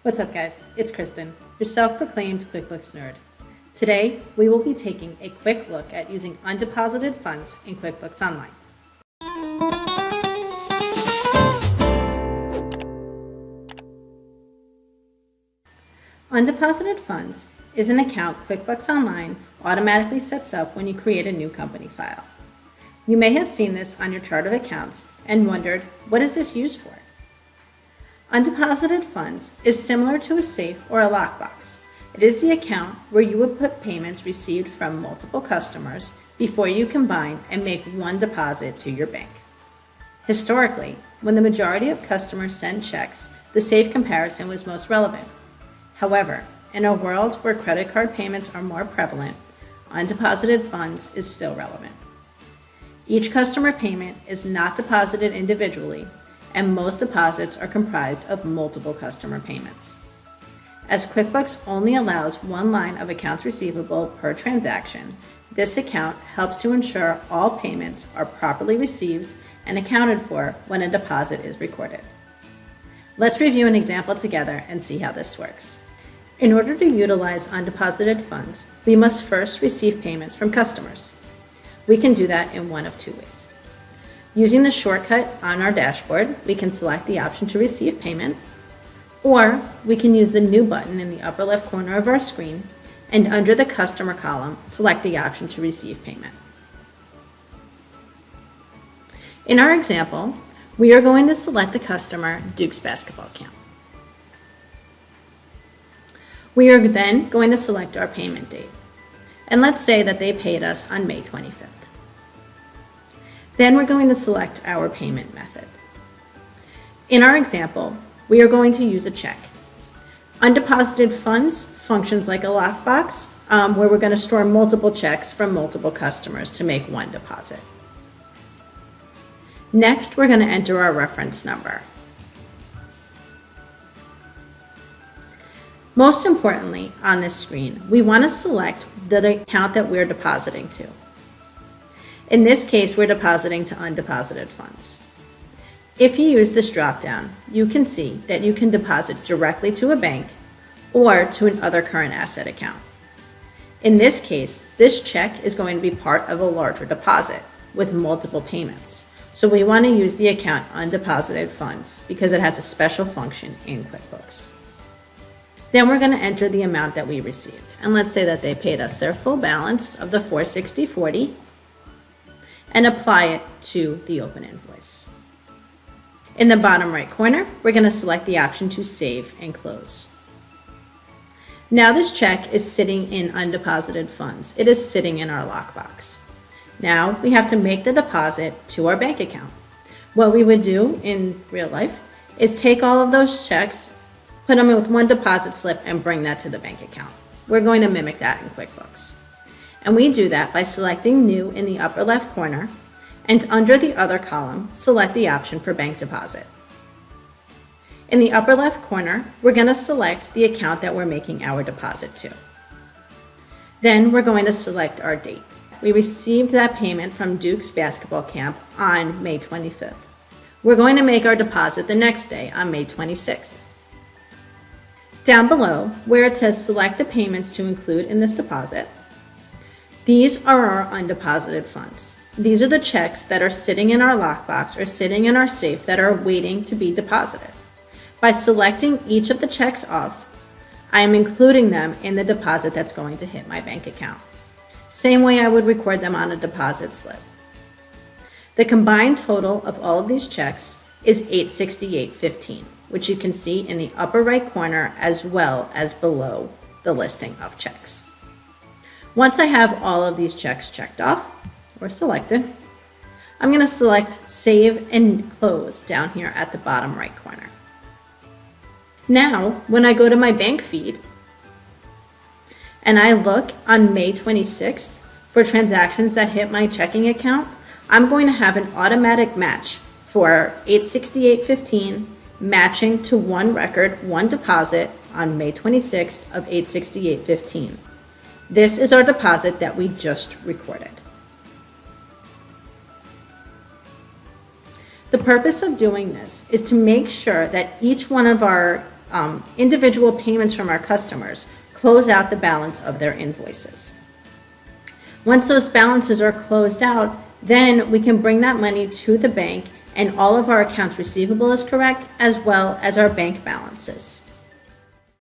What's up, guys? It's Kristen, your self-proclaimed QuickBooks nerd. Today, we will be taking a quick look at using undeposited funds in QuickBooks Online. Undeposited funds is an account QuickBooks Online automatically sets up when you create a new company file. You may have seen this on your chart of accounts and wondered, what is this used for? Undeposited funds is similar to a safe or a lockbox. It is the account where you would put payments received from multiple customers before you combine and make one deposit to your bank. Historically, when the majority of customers send checks, the safe comparison was most relevant. However, in a world where credit card payments are more prevalent, undeposited funds is still relevant. Each customer payment is not deposited individually, and most deposits are comprised of multiple customer payments. As QuickBooks only allows one line of accounts receivable per transaction, this account helps to ensure all payments are properly received and accounted for when a deposit is recorded. Let's review an example together and see how this works. In order to utilize undeposited funds, we must first receive payments from customers. We can do that in one of two ways. Using the shortcut on our dashboard, we can select the option to receive payment, or we can use the New button in the upper left corner of our screen, and under the Customer column, select the option to receive payment. In our example, we are going to select the customer Duke's basketball camp. We are then going to select our payment date, and let's say that they paid us on May 25th. Then we're going to select our payment method. In our example, we are going to use a check. Undeposited funds functions like a lockbox where we're going to store multiple checks from multiple customers to make one deposit. Next, we're going to enter our reference number. Most importantly, on this screen, we want to select the account that we're depositing to. In this case, we're depositing to undeposited funds. If you use this drop-down, you can see that you can deposit directly to a bank or to an other current asset account. In this case, this check is going to be part of a larger deposit with multiple payments. So we want to use the account undeposited funds because it has a special function in QuickBooks. Then we're going to enter the amount that we received. And let's say that they paid us their full balance of the $460.40 and apply it to the open invoice. In the bottom right corner, we're going to select the option to save and close. Now this check is sitting in undeposited funds. It is sitting in our lockbox. Now we have to make the deposit to our bank account. What we would do in real life is take all of those checks, put them with one deposit slip, and bring that to the bank account. We're going to mimic that in QuickBooks. And we do that by selecting New in the upper left corner, and under the Other column, select the option for Bank Deposit. In the upper left corner, we're going to select the account that we're making our deposit to. Then we're going to select our date. We received that payment from Duke's basketball camp on May 25th. We're going to make our deposit the next day on May 26th. Down below, where it says Select the payments to include in this deposit, these are our undeposited funds. These are the checks that are sitting in our lockbox or sitting in our safe that are waiting to be deposited. By selecting each of the checks off, I am including them in the deposit that's going to hit my bank account. Same way I would record them on a deposit slip. The combined total of all of these checks is $868.15, which you can see in the upper right corner as well as below the listing of checks. Once I have all of these checks checked off or selected, I'm going to select Save and Close down here at the bottom right corner. Now, when I go to my bank feed and I look on May 26th for transactions that hit my checking account, I'm going to have an automatic match for $868.15 matching to one record, one deposit on May 26th of $868.15. This is our deposit that we just recorded. The purpose of doing this is to make sure that each one of our individual payments from our customers close out the balance of their invoices. Once those balances are closed out, then we can bring that money to the bank and all of our accounts receivable is correct, as well as our bank balances.